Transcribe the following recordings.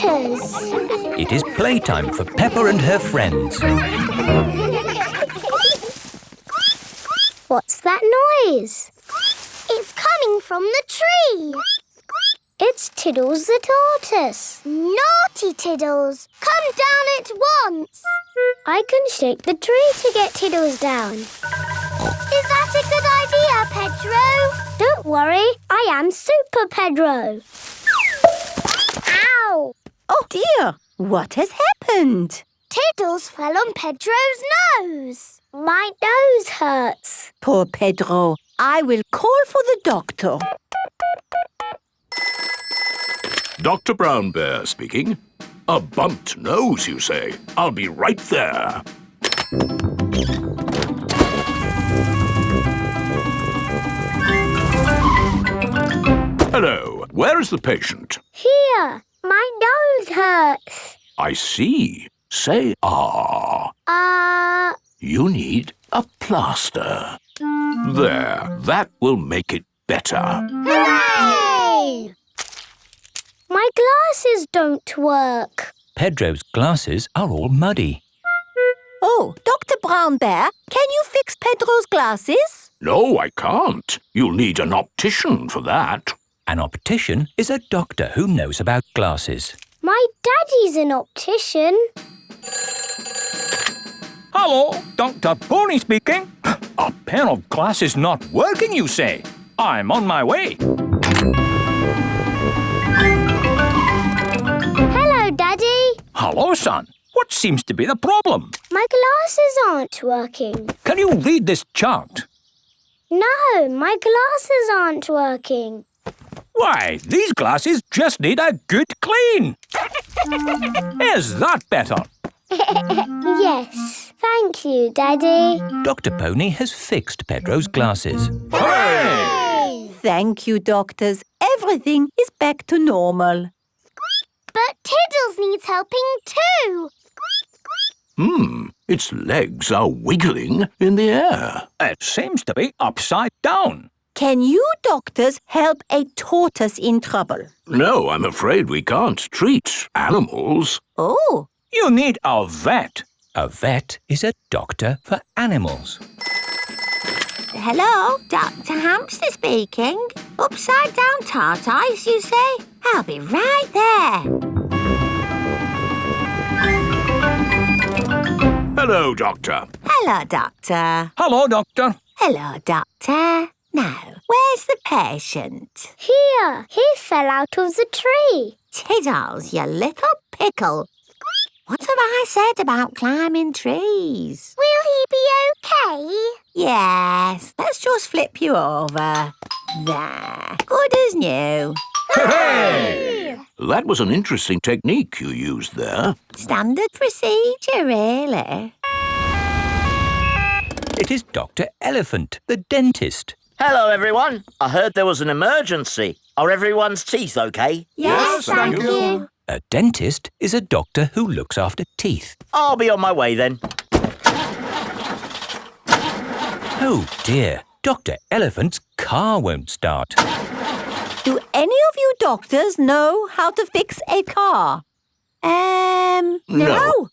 tyres. It is playtime for Peppa and her friends. What's that noise? It's coming from the tree. It's Tiddles the tortoise. Naughty Tiddles! Come down at once! I can shake the tree to get Tiddles down. Is that a good idea, Pedro? Don't worry, I am Super Pedro. Ow! Oh dear, what has happened? Tiddles fell on Pedro's nose. My nose hurts. Poor Pedro. I will call for the doctor. Dr. Brown Bear speaking. A bumped nose, you say? I'll be right there. Hello, where is the patient? Here, my nose hurts. I see. Say ah. You need a plaster. There, that will make it better. Hooray! My glasses don't work. Pedro's glasses are all muddy. Oh, Dr. Brown Bear, can you fix Pedro's glasses? No, I can't. You'll need an optician for that. An optician is a doctor who knows about glasses. My daddy's an optician. Hello, Dr. Pony speaking. A pair of glasses not working, you say? I'm on my way. Hello, Daddy. Hello, son. What seems to be the problem? My glasses aren't working. Can you read this chart? No, my glasses aren't working. Why, these glasses just need a good clean. Is that better? Yes, thank you, Daddy. Dr. Pony has fixed Pedro's glasses. Hooray! Thank you, doctors. Everything is back to normal. But Tiddles needs helping too. Its legs are wiggling in the air. It seems to be upside down. Can you doctors help a tortoise in trouble? No, I'm afraid we can't treat animals. Oh, You need a vet. A vet is a doctor for animals. hello, Dr. Hamster speaking. Upside down tortoise, you say? I'll be right there. Hello, Doctor. Hello, Doctor. Hello, doctor. Hello, Doctor. Now, where's the patient? Here, he fell out of the tree. Tiddles, you little pickle. What have I said about climbing trees? Will he be okay? Yes, let's just flip you over. There, good as new. Hooray! That was an interesting technique you used there. Standard procedure, really. It is Dr. Elephant, the dentist. Hello, everyone. I heard there was an emergency. Are everyone's teeth okay? Yes, thank you. A dentist is a doctor who looks after teeth. I'll be on my way then. Oh dear, Dr. Elephant's car won't start. Do any of you doctors know how to fix a car? No.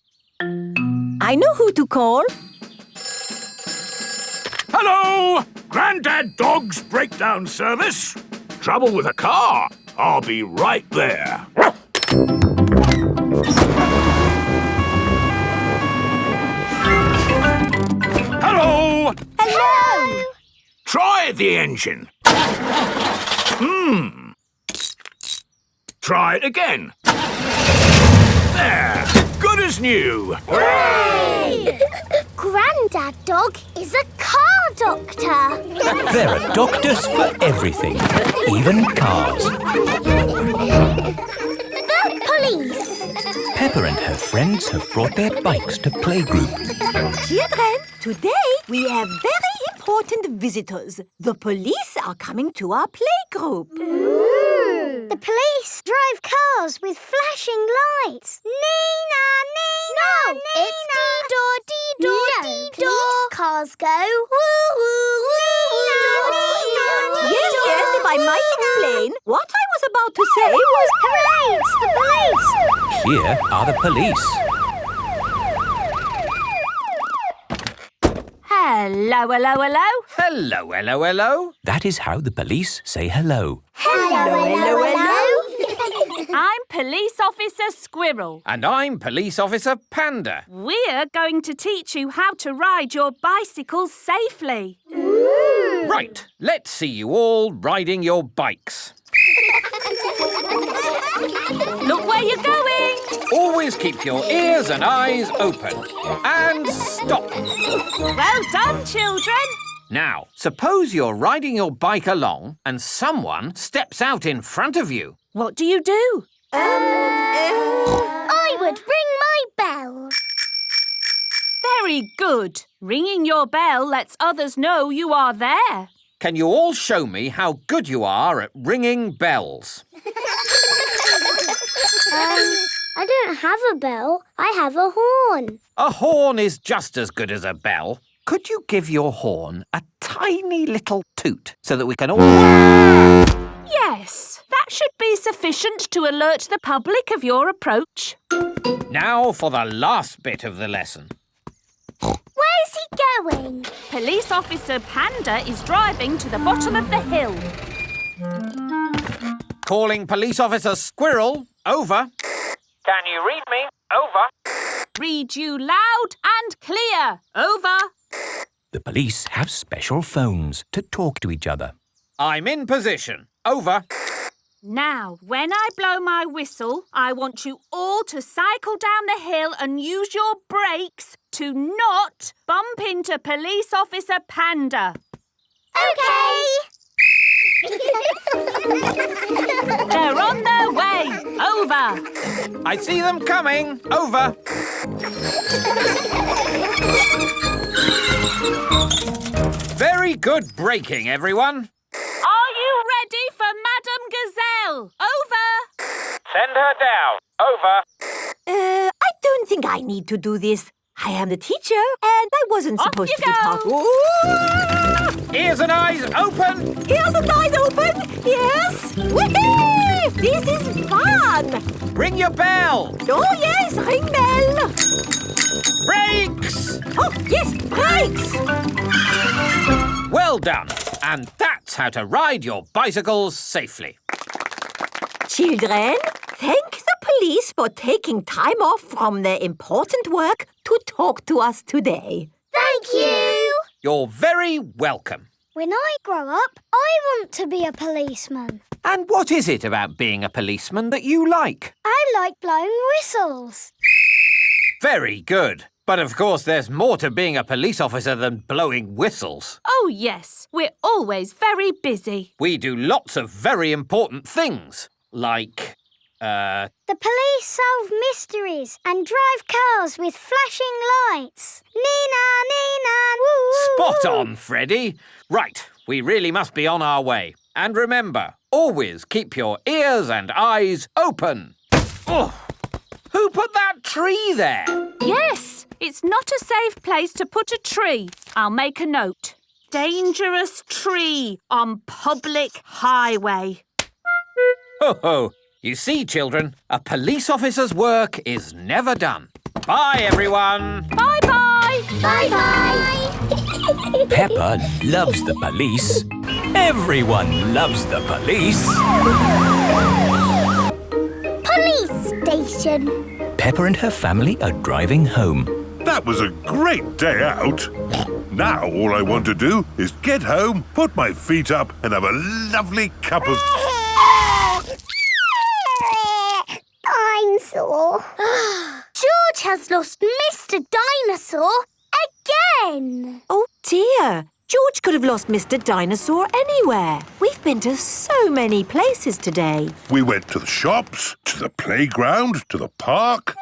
I know who to call. Hello! Grandad Dog's breakdown service. Trouble with a car. I'll be right there. Hello! Hello! Try the engine. Try it again. There. Good as new. Hooray! Grandad Dog is a car doctor. There are doctors for everything, even cars. The police. Peppa and her friends have brought their bikes to playgroup. Children, today we have very important visitors. The police are coming to our playgroup. The police drive cars with flashing lights. Nina, Nina, no, Nina. It's dee-door, dee-door, dee-door. Police cars go woo-woo, woo-woo. Yes, if I might explain, what I was about to say was... Hooray, it's the police. here are the police. Hello, hello, hello. Hello, hello, hello. That is how the police say hello. Hello. I'm Police Officer Squirrel. And I'm Police Officer Panda. We're going to teach you how to ride your bicycles safely. Right, let's see you all riding your bikes. Look where you're going. Always keep your ears and eyes open. And stop. Well done, children. Now, suppose you're riding your bike along and someone steps out in front of you. What do you do? I would ring my bell. Very good. Ringing your bell lets others know you are there. Can you all show me how good you are at ringing bells? I don't have a bell. I have a horn. A horn is just as good as a bell. Could you give your horn a tiny little toot so that we can all... Yes, that should be sufficient to alert the public of your approach. Now for the last bit of the lesson. Where's he going? Police Officer Panda is driving to the bottom of the hill. Calling Police Officer Squirrel. Over. Can you read me? Over. Read you loud and clear. Over. The police have special phones to talk to each other. I'm in position. Over. Now, when I blow my whistle, I want you all to cycle down the hill and use your brakes to not bump into Police Officer Panda. OK. They're on their way. Over. I see them coming. Over. Very good braking, everyone. Are you ready for Madame Gazelle? Over. Send her down. Over. I don't think I need to do this. I am the teacher, and I wasn't supposed to be taught. Ears and eyes open. Ears and eyes open. Yes. Whee! This is fun. Ring your bell. Oh, yes, ring bell. Brakes. Oh, yes, brakes. Well done. And that's how to ride your bicycles safely. Children, thank the police for taking time off from their important work to talk to us today. Thank you. You're very welcome. When I grow up, I want to be a policeman. And what is it about being a policeman that you like? I like blowing whistles. Very good. But of course there's more to being a police officer than blowing whistles. Oh, yes. We're always very busy. We do lots of very important things. Like, The police solve mysteries and drive cars with flashing lights. Nina, Nina, woo! Spot on, Freddy. Right, we really must be on our way. And remember, always keep your ears and eyes open. Oh, who put that tree there? Yes, it's not a safe place to put a tree. I'll make a note. Dangerous tree on public highway. Ho ho. You see, children, a police officer's work is never done. Bye, everyone. Bye-bye. Bye-bye. Peppa loves the police. Everyone loves the police. Police station. Peppa and her family are driving home. That was a great day out. Now all I want to do is get home, put my feet up and have a lovely cup of... I'm sore. George has lost Mr. Dinosaur again. Oh, dear. George could have lost Mr. Dinosaur anywhere. We've been to so many places today. We went to the shops, to the playground, to the park.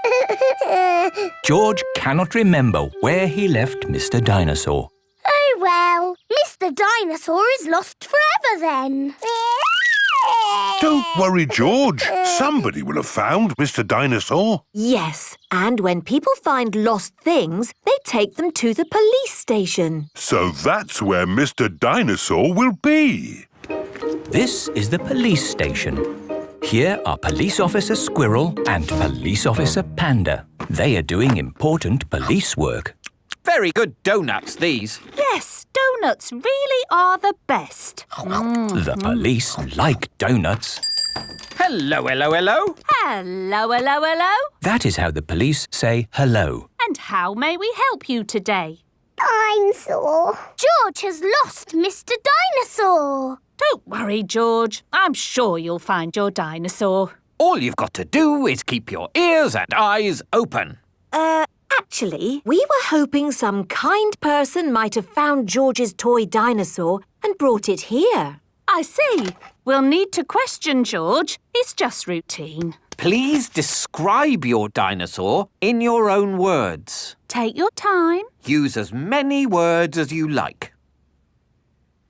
George cannot remember where he left Mr. Dinosaur. Oh, well, Mr. Dinosaur is lost forever then. Don't worry, George. Somebody will have found Mr. Dinosaur. Yes, and when people find lost things, they take them to the police station. So that's where Mr. Dinosaur will be. This is the police station. Here are Police Officer Squirrel and Police Officer Panda. They are doing important police work. Very good donuts, these. Yes, donuts really are the best. The police like donuts. Hello, hello, hello. Hello, hello, hello. That is how the police say hello. And how may we help you today? Dinosaur. George has lost Mr. Dinosaur. Don't worry, George. I'm sure you'll find your dinosaur. All you've got to do is keep your ears and eyes open. Actually, we were hoping some kind person might have found George's toy dinosaur and brought it here. I see. We'll need to question George. It's just routine. Please describe your dinosaur in your own words. Take your time. Use as many words as you like.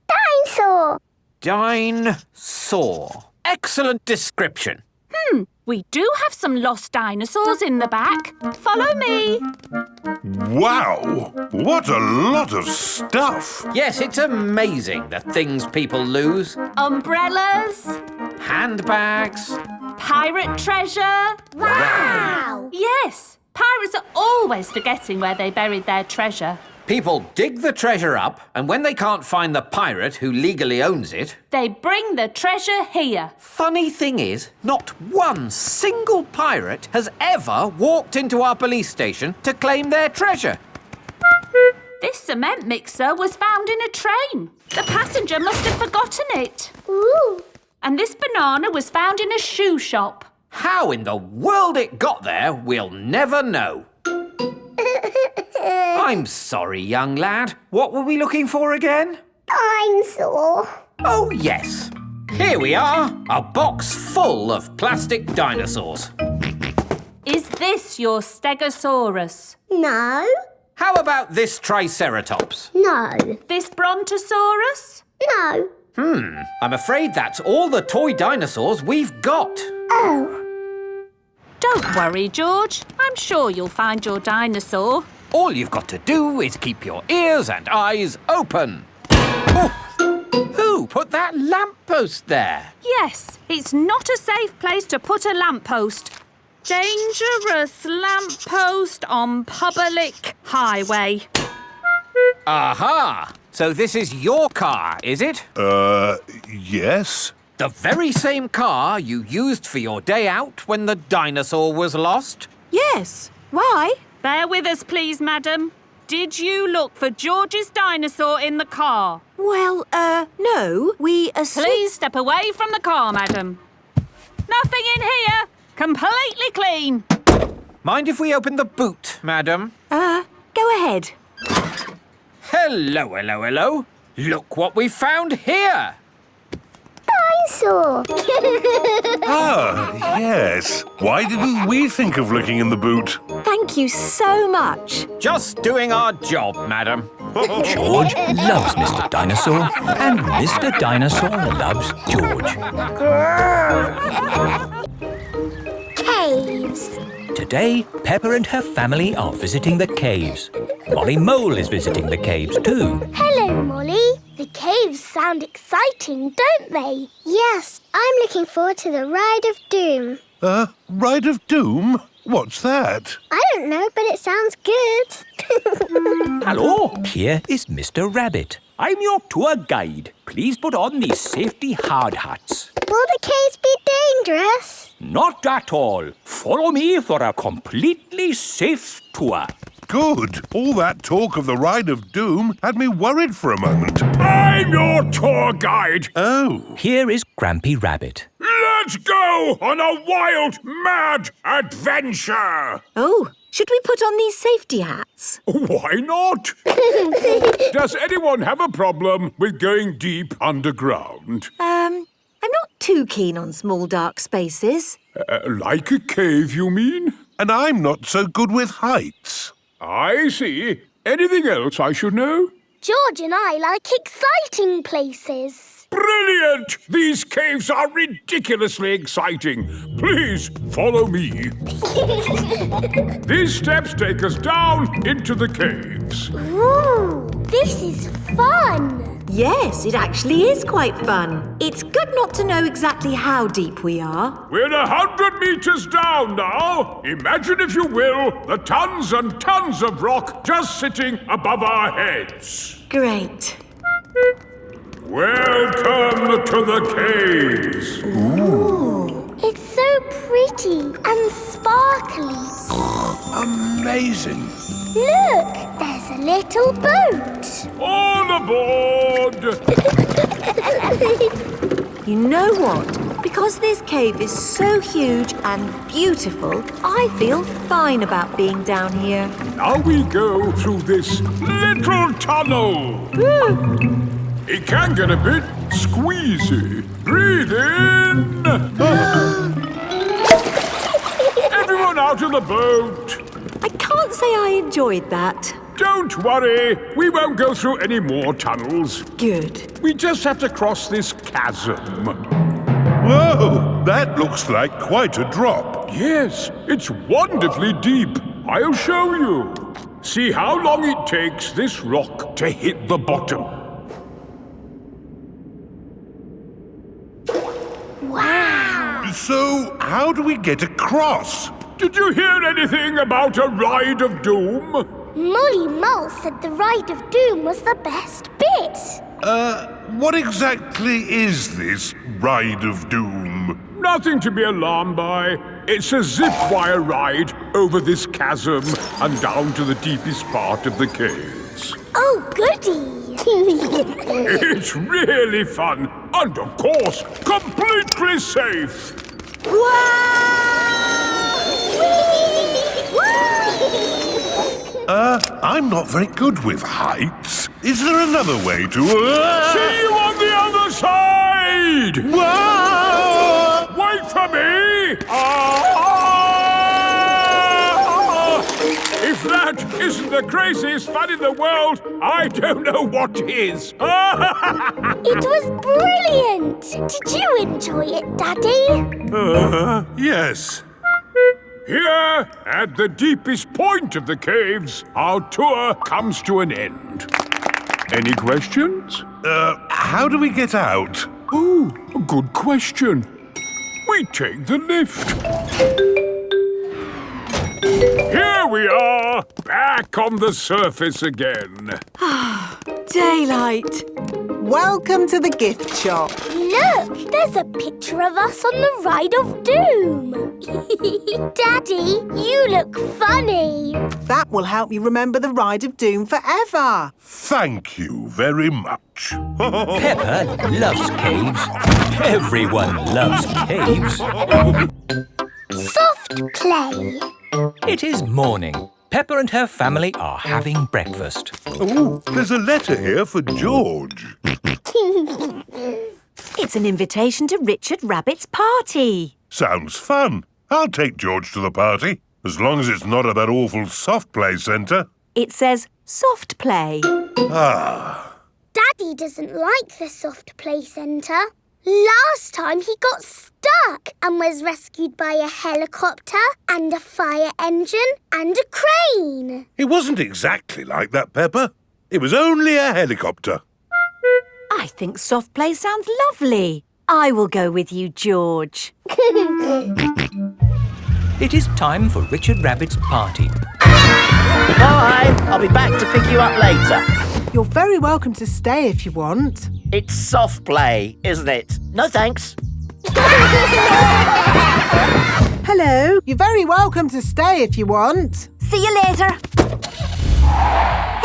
Dinosaur. Dinosaur. Excellent description. We do have some lost dinosaurs in the back. Follow me. Wow! What a lot of stuff! Yes, it's amazing the things people lose. Umbrellas. Handbags. Pirate treasure. Wow. Yes. Pirates are always forgetting where they buried their treasure. People dig the treasure up, and when they can't find the pirate who legally owns it, They bring the treasure here. funny thing is, not one single pirate has ever walked into our police station to claim their treasure. This cement mixer was found in a train. The passenger must have forgotten it. Ooh. And this banana was found in a shoe shop. How in the world it got there, we'll never know. I'm sorry, young lad. What were we looking for again? Dinosaur. Oh, yes. Here we are, a box full of plastic dinosaurs. Is this your Stegosaurus? No. How about this Triceratops? No. This Brontosaurus? No. I'm afraid that's all the toy dinosaurs we've got. Oh. Don't worry, George. I'm sure you'll find your dinosaur. All you've got to do is keep your ears and eyes open. Oh, who put that lamppost there? Yes, it's not a safe place to put a lamppost. Dangerous lamppost on public highway. Aha! So this is your car, is it? Yes? The very same car you used for your day out when the dinosaur was lost? Yes. Why? Bear with us, please, madam. Did you look for George's dinosaur in the car? Well, no. We Please step away from the car, madam. Nothing in here. Completely clean. Mind if we open the boot, madam? Go ahead. Hello, hello, hello. Look what we found here. Dinosaur. Ah, yes. Why didn't we think of looking in the boot? Thank you so much. Just doing our job, madam. George loves Mr. Dinosaur, and Mr. Dinosaur loves George. Caves. Today, Peppa and her family are visiting the caves. Molly Mole is visiting the caves too. Hello, Molly. The caves sound exciting, don't they? Yes, I'm looking forward to the Ride of Doom. Ride of Doom? What's that? I don't know, but it sounds good. Hello, Here is Mr. Rabbit. I'm your tour guide. Please put on these safety hard hats. Will the caves be dangerous? Not at all. Follow me for a completely safe tour. Good. All that talk of the Ride of Doom had me worried for a moment. I'm your tour guide. Oh. Here is Grampy Rabbit. Let's go on a wild, mad adventure. Oh, should we put on these safety hats? Why not? Does anyone have a problem with going deep underground? I'm not too keen on small dark spaces. Like a cave, you mean? And I'm not so good with heights. I see. Anything else I should know? George and I like exciting places. Brilliant! These caves are ridiculously exciting. Please follow me. These steps take us down into the caves. Ooh, this is fun. Yes, it actually is quite fun. It's good not to know exactly how deep we are. We're 100 meters down now. Imagine, if you will, the tons and tons of rock just sitting above our heads. Great. Welcome to the caves. Ooh. It's so pretty and sparkly. Amazing. Look, there's a little boat. All aboard! You know what? Because this cave is so huge and beautiful, I feel fine about being down here. Now we go through this little tunnel. It can get a bit squeezy. Breathe in. Everyone out of the boat. I can't say I enjoyed that. Don't worry. We won't go through any more tunnels. Good. We just have to cross this chasm. Whoa, that looks like quite a drop. Yes, it's wonderfully deep. I'll show you. See how long it takes this rock to hit the bottom. Wow. So, how do we get across? Did you hear anything about a ride of doom? Molly Mole said the ride of doom was the best bit. What exactly is this ride of doom? Nothing to be alarmed by. It's a zip wire ride over this chasm and down to the deepest part of the caves. Oh, goody. It's really fun and, of course, completely safe. I'm not very good with heights. Is there another way to... See you on the other side! Whoa! Wait for me! If that isn't the craziest fun in the world, I don't know what is. It was brilliant. Did you enjoy it, Daddy? Yes. Here, at the deepest point of the caves, our tour comes to an end. Any questions? How do we get out? Oh, a good question. We take the lift. Here we are, back on the surface again. Daylight. Welcome to the gift shop. Look, there's a picture of us on the ride of doom. Daddy, you look funny. That will help you remember the ride of doom forever. Thank you very much. Peppa loves caves. Everyone loves caves. Soft play. It is morning. Peppa and her family are having breakfast. Oh, there's a letter here for George. It's an invitation to Richard Rabbit's party. Sounds fun. I'll take George to the party, as long as it's not at that awful soft play centre. It says soft play. Ah. Daddy doesn't like the soft play centre. Last time he got stuck and was rescued by a helicopter and a fire engine and a crane. It wasn't exactly like that, Peppa. It was only a helicopter. I think soft play sounds lovely. I will go with you, George. It is time for Richard Rabbit's party. Bye! I'll be back to pick you up later. You're very welcome to stay if you want. It's soft play, isn't it? No thanks. Hello. You're very welcome to stay if you want. See you later.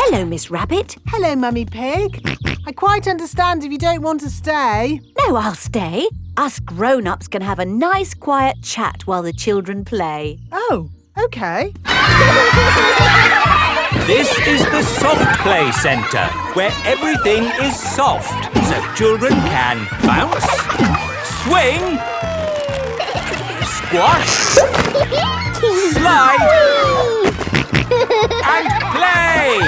Hello, Miss Rabbit. Hello, Mummy Pig. I quite understand if you don't want to stay. No, I'll stay. Us grown-ups can have a nice, quiet chat while the children play. Oh, OK. This is the Soft Play Centre, where everything is soft, so children can bounce, swing, squash, slide, and play.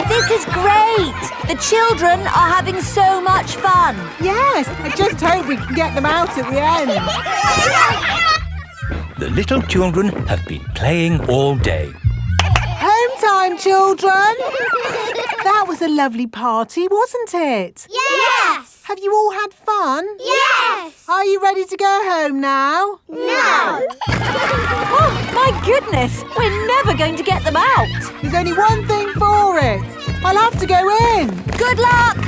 This is great. The children are having so much fun. Yes, I just hope we can get them out at the end. The little children have been playing all day. Home time, children. That was a lovely party, wasn't it? Yes! Have you all had fun? Yes! Are you ready to go home now? No! Oh, my goodness! We're never going to get them out. There's only one thing for it. I'll have to go in. Good luck!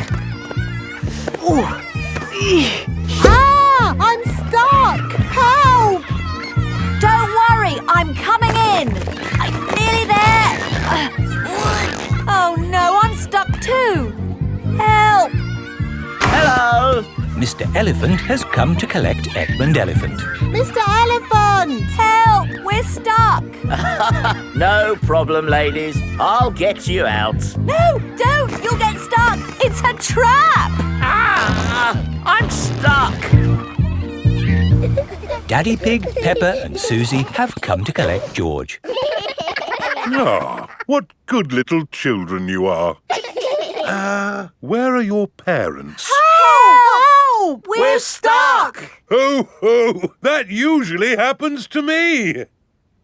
Ah! I'm stuck! Help! Don't worry, I'm coming in. I'm nearly there. Oh no, I'm stuck too. Help! Hello! Mr. Elephant has come to collect Edmund Elephant. Mr. Elephant! Help! We're stuck. No problem, ladies. I'll get you out. No, don't! You'll get stuck. It's a trap. Ah! I'm stuck! Daddy Pig, Peppa and Susie have come to collect George. Ah, what good little children you are. Where are your parents? Help! We're stuck. Ho, ho! That usually happens to me.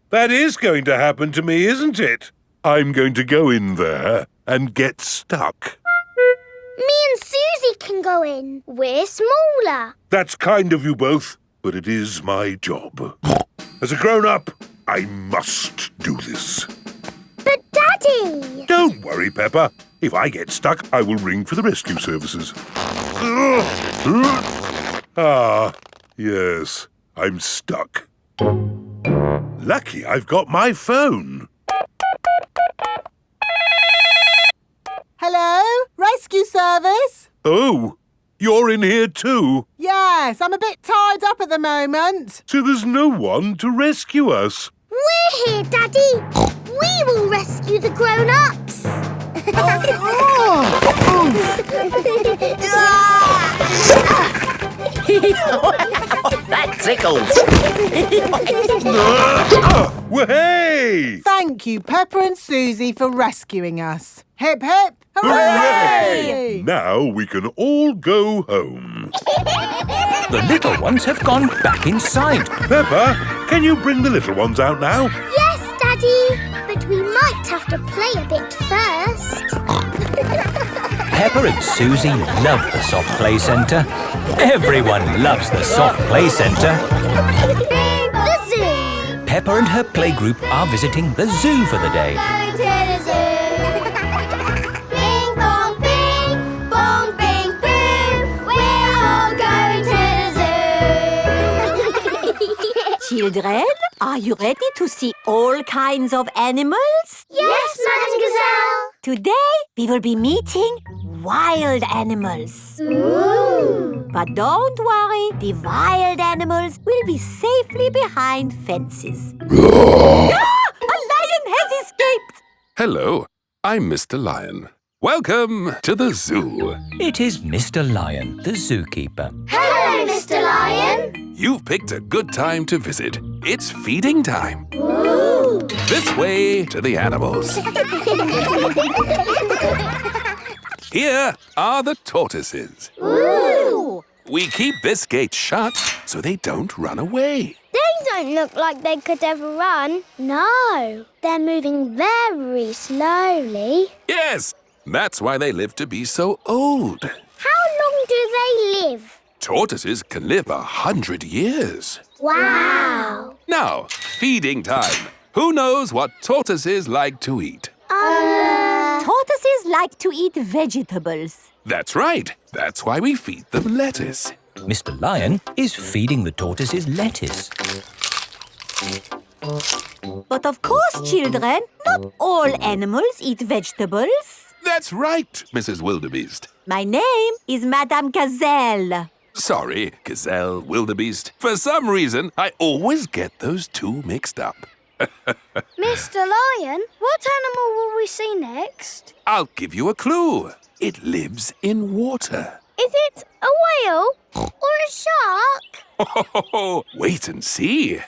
That is going to happen to me, isn't it? I'm going to go in there and get stuck. Me and Susie can go in. We're smaller. That's kind of you both, but it is my job. As a grown-up, I must do this. But Daddy! Don't worry, Peppa. If I get stuck, I will ring for the rescue services. Ah, yes, I'm stuck. Lucky I've got my phone. Hello? Rescue service? Oh, you're in here too? Yes, I'm a bit tied up at the moment. So there's no one to rescue us. We're here, Daddy. We will rescue the grown-ups. That tickles. Well, hey! Thank you, Peppa and Susie, for rescuing us. Hip, hip, Hooray! Now we can all go home. The little ones have gone back inside. Peppa, can you bring the little ones out now? Yes, Daddy. But we might have to play a bit first. Peppa and Susie love the soft play centre. Everyone loves the soft play centre. The zoo. Peppa and her playgroup are visiting the zoo for the day. Going to the zoo. Bing, bong, bing. Bong, bing, boom. We're all going to the zoo. Children, are you ready to see all kinds of animals? Yes, Madam Gazelle. Today, we will be meeting wild animals. Ooh. But don't worry, the wild animals will be safely behind fences. A lion has escaped! Hello, I'm Mr. Lion. Welcome to the zoo. It is Mr. Lion, the zookeeper. Hello, Mr. Lion. You've picked a good time to visit. It's feeding time. Ooh. This way to the animals. Here are the tortoises. Ooh. We keep this gate shut so they don't run away. They don't look like they could ever run. No, they're moving very slowly. Yes, that's why they live to be so old. How long do they live? Tortoises can live 100 years. Wow. Now, feeding time. Who knows what tortoises like to eat? Tortoises like to eat vegetables. That's right. That's why we feed them lettuce. Mr. Lion is feeding the tortoises lettuce. But of course, children, not all animals eat vegetables. That's right, Mrs. Wildebeest. My name is Madame Gazelle. Sorry, Gazelle, Wildebeest. For some reason, I always get those two mixed up. Mr. Lion, what animal will we see next? I'll give you a clue. It lives in water. Is it a whale or a shark? Wait and see.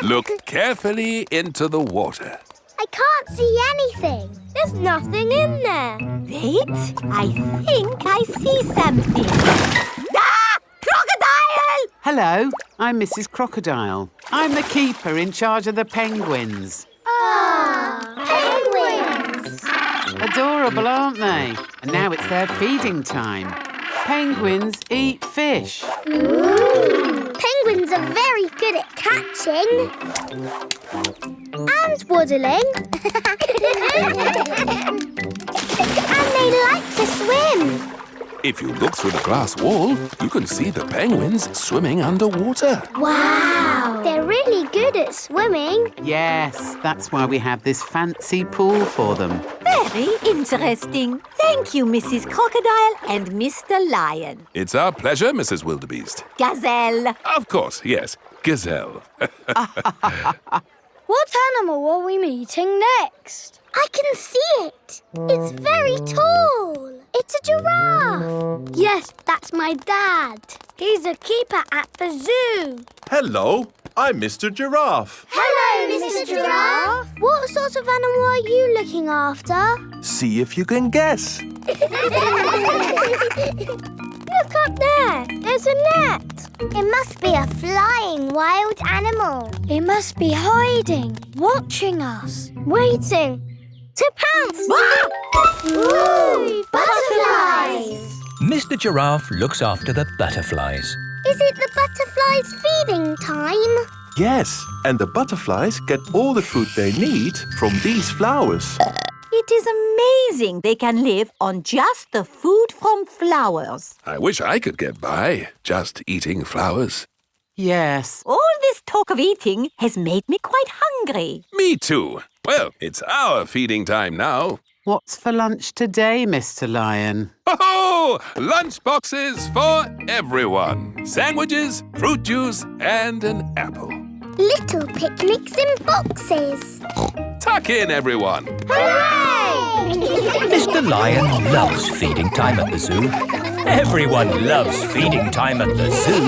Look carefully into the water. I can't see anything. There's nothing in there. Wait, I think I see something. Ah! Crocodile! Hello, I'm Mrs. Crocodile. I'm the keeper in charge of the penguins. Ah. adorable, aren't they? And now it's their feeding time. Penguins eat fish. Ooh. Penguins are very good at catching. And waddling. And they like to swim. If you look through the glass wall, you can see the penguins swimming underwater. Wow! They're really good at swimming. Yes, that's why we have this fancy pool for them. Very interesting. Thank you, Mrs. Crocodile and Mr. Lion. It's our pleasure, Mrs. Wildebeest. Gazelle. Of course, yes. Gazelle. What animal are we meeting next? I can see it. It's very tall. It's a giraffe. Yes, that's my dad. He's a keeper at the zoo. Hello, I'm Mr. Giraffe. Hello, Mr. Giraffe. What sort of animal are you looking after? See if you can guess. Look up there. There's a net. It must be a flying wild animal. It must be hiding, watching us, waiting to pounce. Ooh, butterflies! Mr. Giraffe looks after the butterflies. Is it the butterflies' feeding time? Yes, and the butterflies get all the food they need from these flowers. It is amazing they can live on just the food from flowers. I wish I could get by just eating flowers. Yes. All this talk of eating has made me quite hungry. Me too. Well, it's our feeding time now. What's for lunch today, Mr. Lion? Oh, lunch boxes for everyone. Sandwiches, fruit juice, and an apple. Little picnics in boxes. Tuck in, everyone. Hooray! Mr. Lion loves feeding time at the zoo. Everyone loves feeding time at the zoo.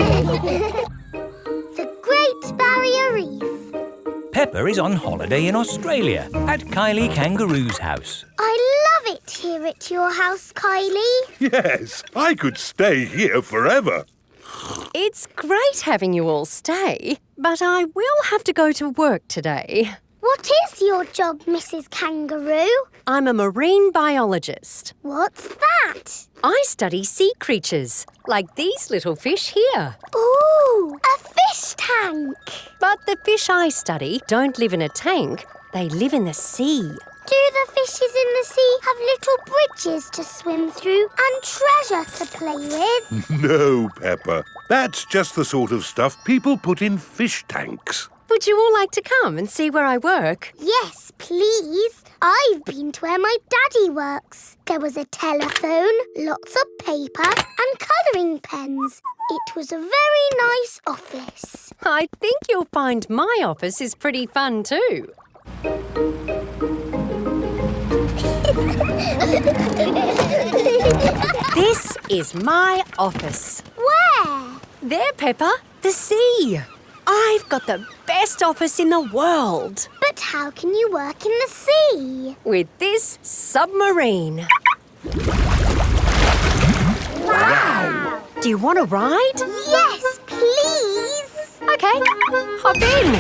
The Great Barrier Reef. Peppa is on holiday in Australia at Kylie Kangaroo's house. I love it here at your house, Kylie. Yes, I could stay here forever. It's great having you all stay, but I will have to go to work today. What is your job, Mrs. Kangaroo? I'm a marine biologist. What's that? I study sea creatures, like these little fish here. Ooh, a fish tank. But the fish I study don't live in a tank, they live in the sea. Do the fishes in the sea have little bridges to swim through and treasure to play with? No, Peppa. That's just the sort of stuff people put in fish tanks. Would you all like to come and see where I work? Yes, please. I've been to where my daddy works. There was a telephone, lots of paper and colouring pens. It was a very nice office. I think you'll find my office is pretty fun too. This is my office. Where? There, Peppa, the sea. I've got the best office in the world. But how can you work in the sea? With this submarine. Wow! Do you want to ride? Yes, please. Okay, hop in.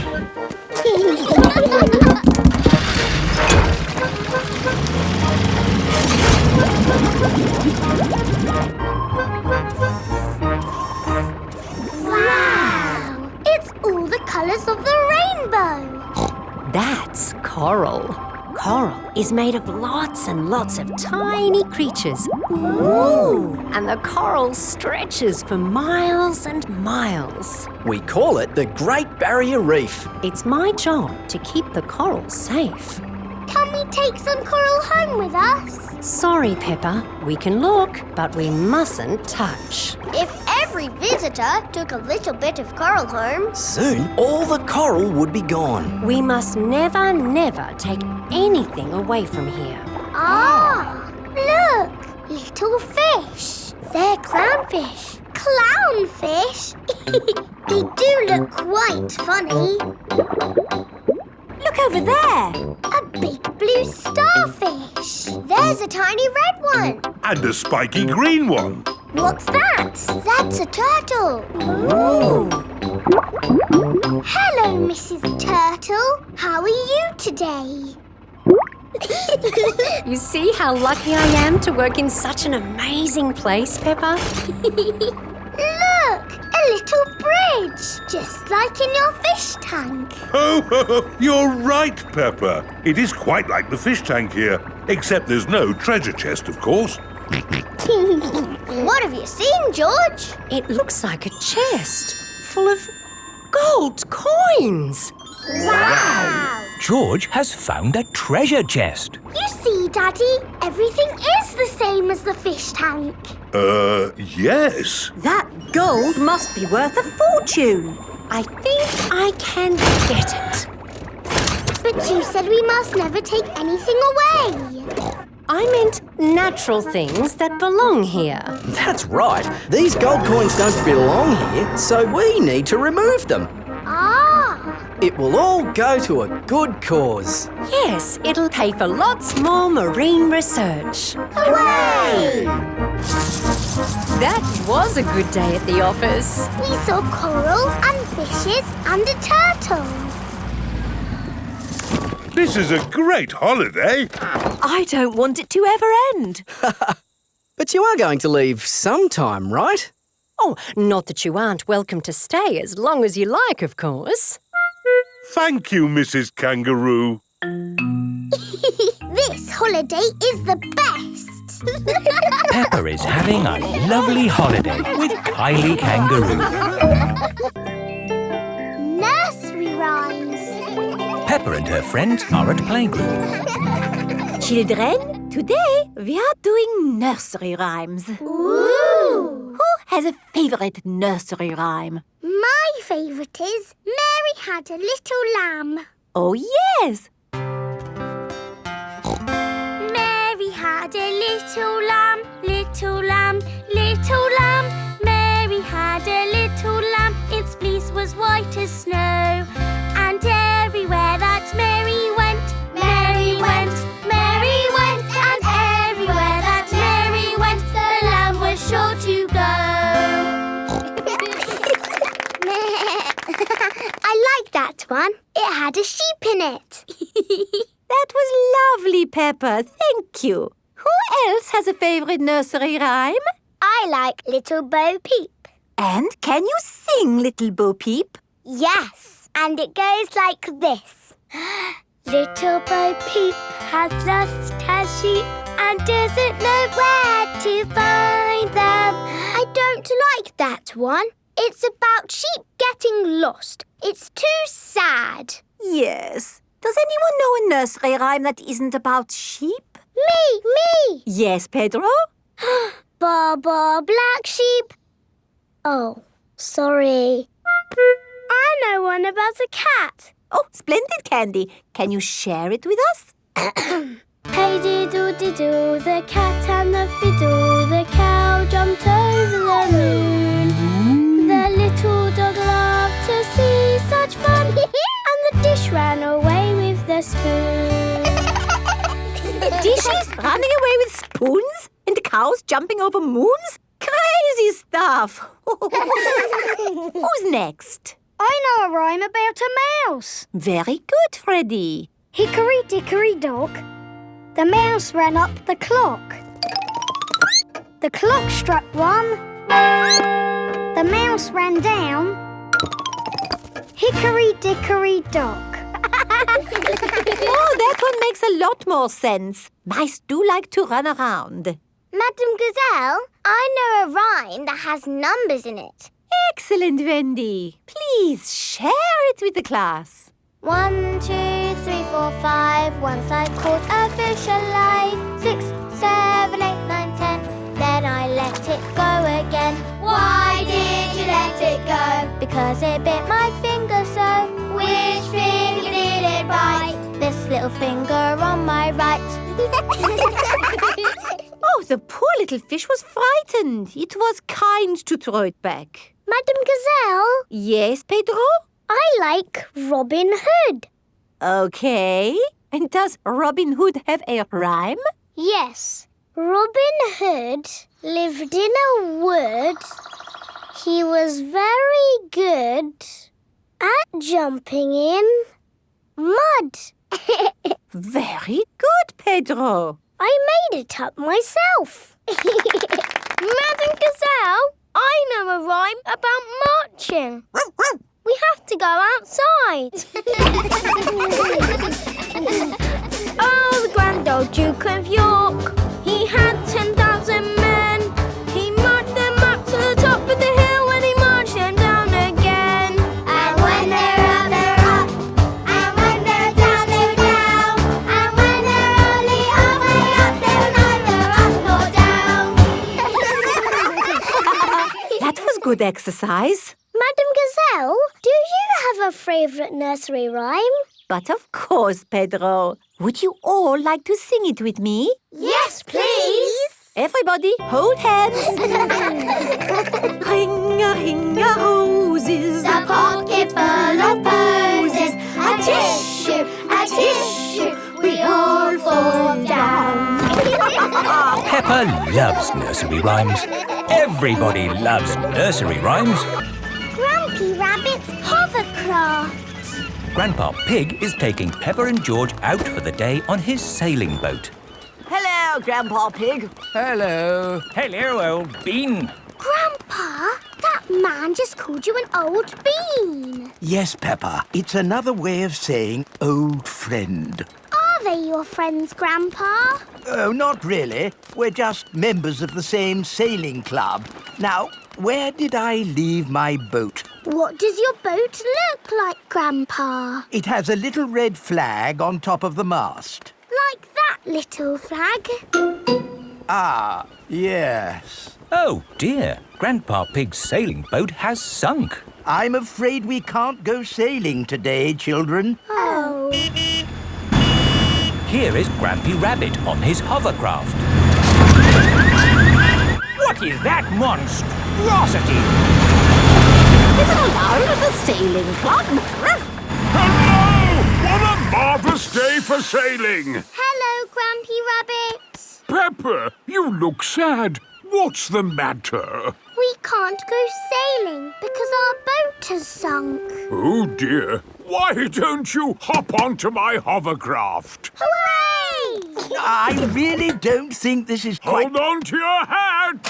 Wow! It's all the colours of the rainbow. That's coral. Coral is made of lots and lots of tiny creatures. Ooh! And the coral stretches for miles and miles. We call it the Great Barrier Reef. It's my job to keep the coral safe. Can we take some coral home with us? Sorry, Peppa. We can look, but we mustn't touch. If every visitor took a little bit of coral home... Soon, all the coral would be gone. We must never, never take anything away from here. Ah! Look! Little fish. They're clownfish. Clownfish? They do look quite funny. Look over there. A big blue starfish. There's a tiny red one. And a spiky green one. What's that? That's a turtle. Ooh. Hello, Mrs. Turtle. How are you today? You see how lucky I am to work in such an amazing place, Peppa? Look! A little bridge, just like in your fish tank. Oh, you're right, Peppa. It is quite like the fish tank here, except there's no treasure chest, of course. What have you seen, George? It looks like a chest full of gold coins. Wow! George has found a treasure chest. You see, Daddy, everything is the same as the fish tank. Yes. That gold must be worth a fortune. I think I can get it. But you said we must never take anything away. I meant natural things that belong here. That's right. These gold coins don't belong here, so we need to remove them. Ah! It will all go to a good cause. Yes, it'll pay for lots more marine research. Hooray! That was a good day at the office. We saw coral and fishes and a turtle. This is a great holiday. I don't want it to ever end. But you are going to leave sometime, right? Oh, not that you aren't welcome to stay as long as you like, of course. Thank you, Mrs. Kangaroo. This holiday is the best. Peppa is having a lovely holiday with Kylie Kangaroo. Nursery rhymes. Peppa and her friends are at playgroup. Children, today we are doing nursery rhymes. Ooh! Who has a favourite nursery rhyme? My favourite is Mary Had a Little Lamb. Oh, yes. Mary had a little lamb, little lamb, little lamb. Mary had a little lamb, its fleece was white as snow. And everywhere that Mary went, Mary went, Mary went. And everywhere that Mary went, the lamb was sure to go. I like that one. It had a sheep in it. That was lovely, Peppa. Thank you. Who else has a favourite nursery rhyme? I like Little Bo Peep. And can you sing, Little Bo Peep? Yes, and it goes like this. Little Bo Peep has lost her sheep and doesn't know where to find them. I don't like that one. It's about sheep getting lost. It's too sad. Yes. Does anyone know a nursery rhyme that isn't about sheep? Me! Yes, Pedro? Ba ba black sheep. Oh, sorry. I know one about a cat. Oh, splendid, Candy. Can you share it with us? Hey diddle diddle, the cat and the fiddle, the cow jumped over the moon. The little dog loved to see such fun, and the dish ran away with the spoon. Dishes running away with spoons and cows jumping over moons? Crazy stuff. Who's next? I know a rhyme about a mouse. Very good, Freddy. Hickory dickory dock, the mouse ran up the clock. The clock struck one, the mouse ran down. Hickory dickory dock. Oh, that one makes a lot more sense. Mice do like to run around. Madam Gazelle, I know a rhyme that has numbers in it. Excellent, Wendy. Please share it with the class. 1, 2, 3, 4, 5. Once I caught a fish alive. 6, 7, 8, 9, 10. Then I let it go again. Why did you let it go? Because it bit my finger so. Which finger did it bite? This little finger on my right. Oh, the poor little fish was frightened. It was kind to throw it back. Madam Gazelle? Yes, Pedro? I like Robin Hood. Okay. And does Robin Hood have a rhyme? Yes. Robin Hood lived in a wood. He was very good at jumping in mud. Very good, Pedro. I made it up myself. Madam Gazelle, I know a rhyme about marching. We have to go outside. Oh, the grand old Duke of York, he had 10,000 men. He marched them up to the top of the hill and he marched them down again. And when they're up, they're up. And when they're down, they're down. And when they're only halfway up, they're neither up nor down. That was good exercise. Madam Gazelle, do you have a favourite nursery rhyme? But of course, Pedro. Would you all like to sing it with me? Yes, please. Everybody, hold hands. Ring-a-ring-a-roses, a pocket full of posies, a tissue, we all fall down. Peppa loves nursery rhymes. Everybody loves nursery rhymes. Grumpy Rabbit's hovercraft. Grandpa Pig is taking Peppa and George out for the day on his sailing boat. Hello, Grandpa Pig. Hello. Hello, old bean. Grandpa, that man just called you an old bean. Yes, Peppa. It's another way of saying old friend. Are they your friends, Grandpa? Oh, not really. We're just members of the same sailing club. Now, where did I leave my boat? What does your boat look like, Grandpa? It has a little red flag on top of the mast. Like that little flag? Ah, yes. Oh, dear. Grandpa Pig's sailing boat has sunk. I'm afraid we can't go sailing today, children. Oh. Here is Grampy Rabbit on his hovercraft. What is that monstrosity? Is it allowed at the sailing club? Hello! What a marvellous day for sailing! Hello, Grampy Rabbit. Peppa, you look sad. What's the matter? We can't go sailing because our boat has sunk. Oh, dear. Why don't you hop onto my hovercraft? Hooray! I really don't think this is quite... Hold on to your hat!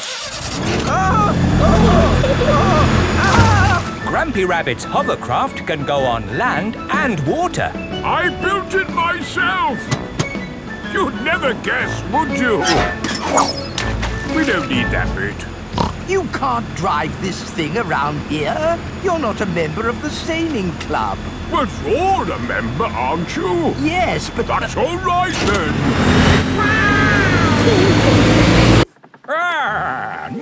Grampy Rabbit's hovercraft can go on land and water. I built it myself! You'd never guess, would you? We don't need that bit. You can't drive this thing around here. You're not a member of the sailing club. But you're a member, aren't you? Yes, but... That's all right, then.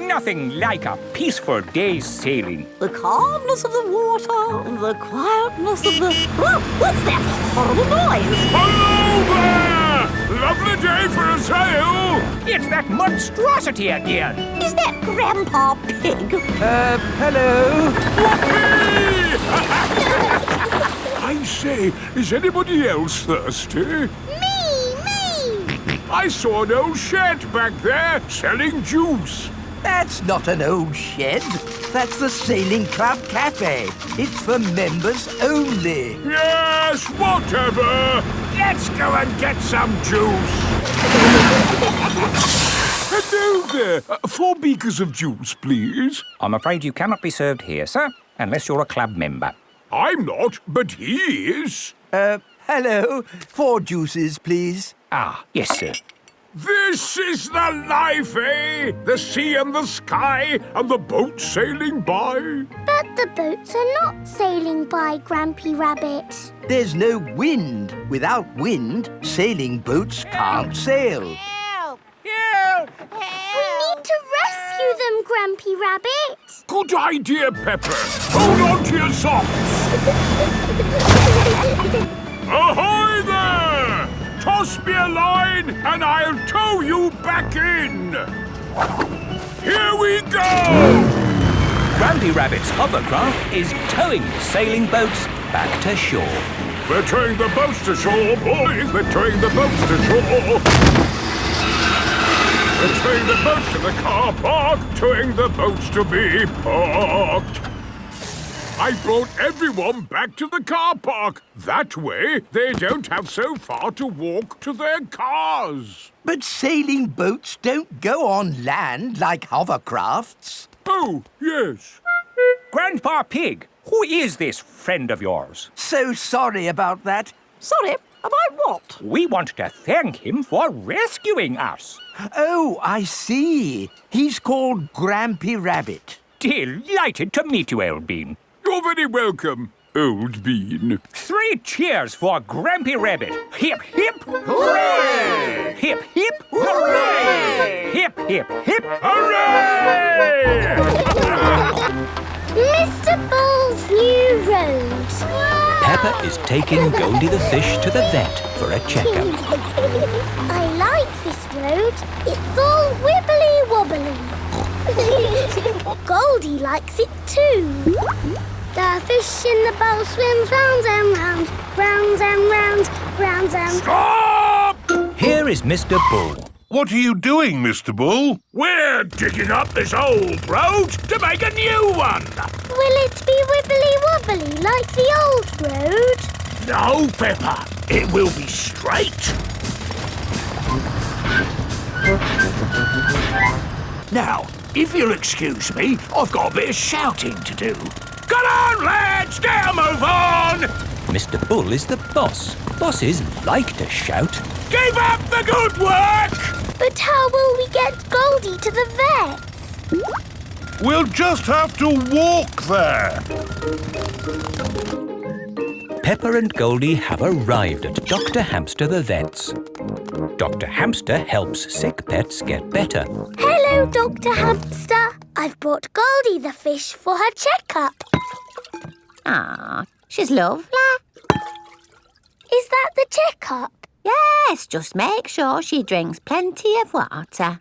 Nothing like a peaceful day's sailing. The calmness of the water, the quietness of the... Oh, what's that horrible noise? Hello there! Lovely day for a sail! It's that monstrosity again. Is that Grandpa Pig? Hello? I say, is anybody else thirsty? Me! I saw an old shed back there selling juice. That's not an old shed. That's the Sailing Club Cafe. It's for members only. Yes, whatever. Let's go and get some juice. Hello there. 4 beakers of juice, please. I'm afraid you cannot be served here, sir, unless you're a club member. I'm not, but he is. Hello. 4 juices, please. Ah, yes, sir. This is the life, eh? The sea and the sky and the boat sailing by. But the boats are not sailing by, Grampy Rabbit. There's no wind. Without wind, sailing boats can't sail. Help! Help! We need to rescue them, Grampy Rabbit. Good idea, Peppa. Hold on to your socks. Ahoy there! Toss me a line and I'll tow you back in. Here we go! Grampy Rabbit's hovercraft is towing the sailing boats back to shore. We're towing the boats to shore, boys. We're towing the boats to shore. We're towing the boats to the car park, towing the boats to be parked. I brought everyone back to the car park. That way, they don't have so far to walk to their cars. But sailing boats don't go on land like hovercrafts. Oh, yes. Grandpa Pig, who is this friend of yours? So sorry about that. Sorry, about what? We want to thank him for rescuing us. Oh, I see. He's called Grampy Rabbit. Delighted to meet you, Old Bean. You're very welcome, Old Bean. 3 cheers for Grampy Rabbit. Hip, hip, hooray! Hip, hip, hooray! Hip, hip, hip, hooray! Mr. Bull's new road. Peppa is taking Goldie the fish to the vet for a checkup. I like this road. It's all wibbly-wobbly. Goldie likes it too. The fish in the bowl swims round and round, round and round, round and... Stop! Here is Mr. Bull. What are you doing, Mr. Bull? We're digging up this old road to make a new one. Will it be wibbly-wobbly like the old road? No, Peppa. It will be straight. Now, if you'll excuse me, I've got a bit of shouting to do. Come on, lads! Get a move on! Mr. Bull is the boss. Bosses like to shout. Keep up the good work! But how will we get Goldie to the vet? We'll just have to walk there. Peppa and Goldie have arrived at Dr. Hamster the vet's. Dr. Hamster helps sick pets get better. Hello, Dr. Hamster. I've brought Goldie the fish for her checkup. Ah, she's lovely. Is that the checkup? Yes, just make sure she drinks plenty of water.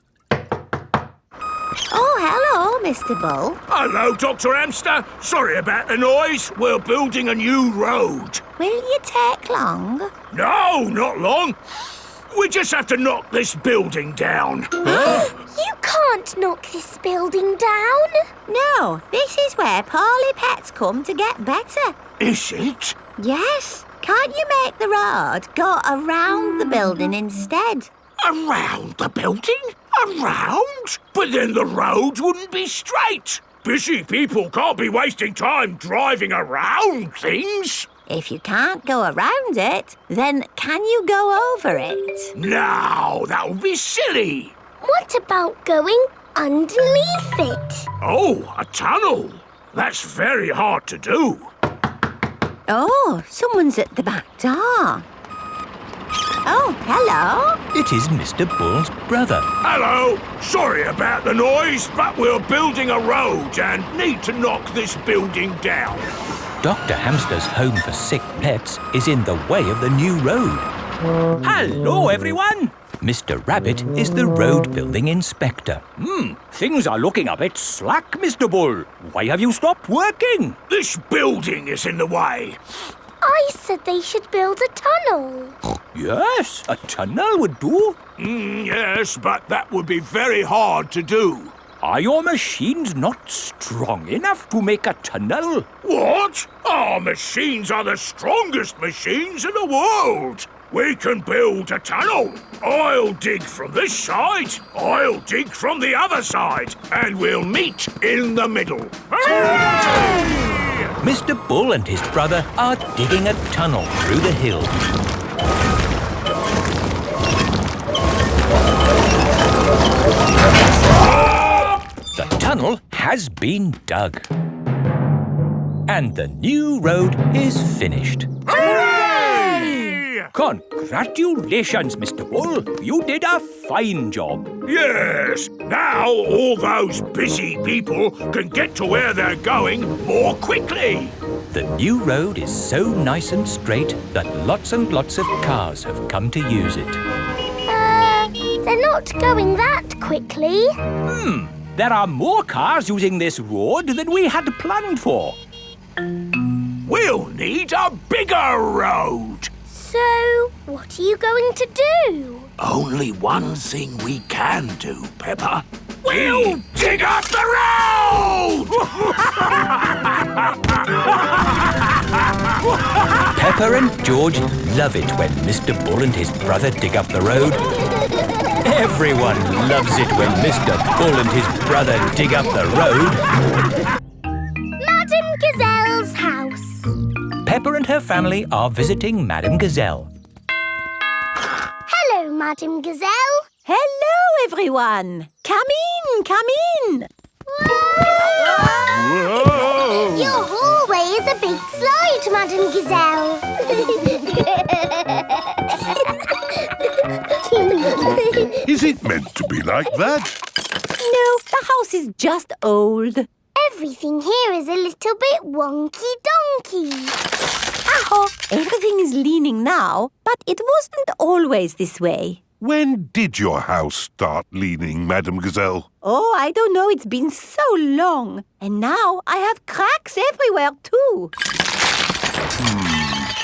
Oh, hello, Mr. Bull. Hello, Dr. Hamster. Sorry about the noise. We're building a new road. Will you take long? No, not long. We just have to knock this building down. You can't knock this building down. No, this is where poorly pets come to get better. Is it? Yes. Can't you make the road go around the building instead? Around the building? Around? But then the road wouldn't be straight. Busy people can't be wasting time driving around things. If you can't go around it, then can you go over it? No, that would be silly. What about going underneath it? Oh, a tunnel. That's very hard to do. Oh, someone's at the back door. Oh, hello. It is Mr. Bull's brother. Hello. Sorry about the noise, but we're building a road and need to knock this building down. Dr. Hamster's home for sick pets is in the way of the new road. Hello, everyone. Mr. Rabbit is the road building inspector. Things are looking a bit slack, Mr. Bull. Why have you stopped working? This building is in the way. I said they should build a tunnel. Yes, a tunnel would do. Yes, but that would be very hard to do. Are your machines not strong enough to make a tunnel? What? Our machines are the strongest machines in the world. We can build a tunnel. I'll dig from this side, I'll dig from the other side, and we'll meet in the middle. Hooray! Mr. Bull and his brother are digging a tunnel through the hill. The tunnel has been dug. And the new road is finished. Hooray! Congratulations, Mr. Bull. You did a fine job. Yes, now all those busy people can get to where they're going more quickly. The new road is so nice and straight that lots and lots of cars have come to use it. They're not going that quickly. There are more cars using this road than we had planned for. We'll need a bigger road. So, what are you going to do? Only one thing we can do, Peppa. We'll dig up the road! Peppa and George love it when Mr. Bull and his brother dig up the road. Everyone loves it when Mr. Bull and his brother dig up the road. Madame Gazelle's house. Peppa and her family are visiting Madame Gazelle. Hello, Madame Gazelle. Hello, everyone. Come in. Whoa! Your hallway is a big slide, Madame Gazelle. Is it meant to be like that? No, the house is just old. Everything here is a little bit wonky-donkey. Everything is leaning now, but it wasn't always this way. When did your house start leaning, Madame Gazelle? Oh, I don't know. It's been so long. And now I have cracks everywhere, too.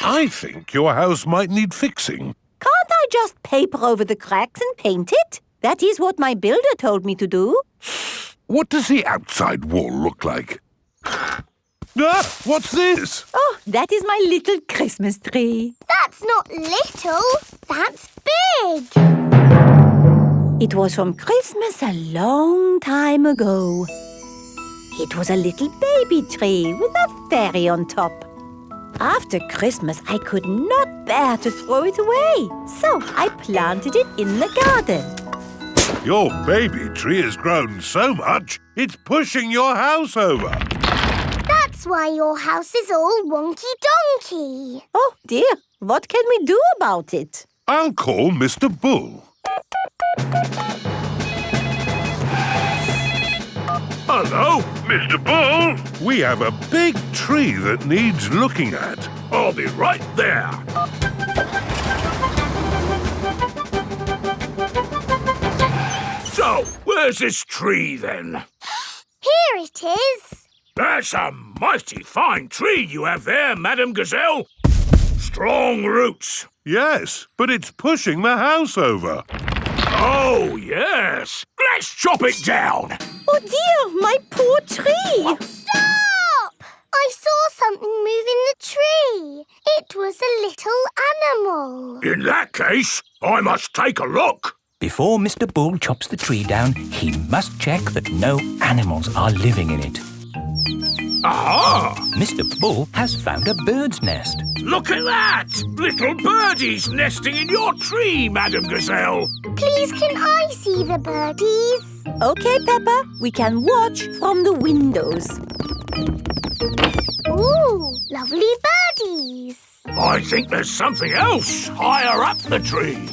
I think your house might need fixing. Can't I just paper over the cracks and paint it? That is what my builder told me to do. What does the outside wall look like? Ah, what's this? Oh, that is my little Christmas tree. That's not little, that's big. It was from Christmas a long time ago. It was a little baby tree with a fairy on top. After Christmas, I could not bear to throw it away, so I planted it in the garden. Your baby tree has grown so much, it's pushing your house over. That's why your house is all wonky-donkey. Oh, dear. What can we do about it? I'll call Mr. Bull. Hello? Mr. Bull, we have a big tree that needs looking at. I'll be right there. So, where's this tree then? Here it is. That's a mighty fine tree you have there, Madame Gazelle. Strong roots. Yes, but it's pushing the house over. Oh, yes. Let's chop it down. Oh, dear, my poor tree. Stop! I saw something move in the tree. It was a little animal. In that case, I must take a look. Before Mr. Bull chops the tree down, he must check that no animals are living in it. Aha! Mr. Bull has found a bird's nest. Look at that! Little birdies nesting in your tree, Madame Gazelle. Please, can I see the birdies? Okay, Peppa, we can watch from the windows. Ooh, lovely birdies. I think there's something else higher up the tree.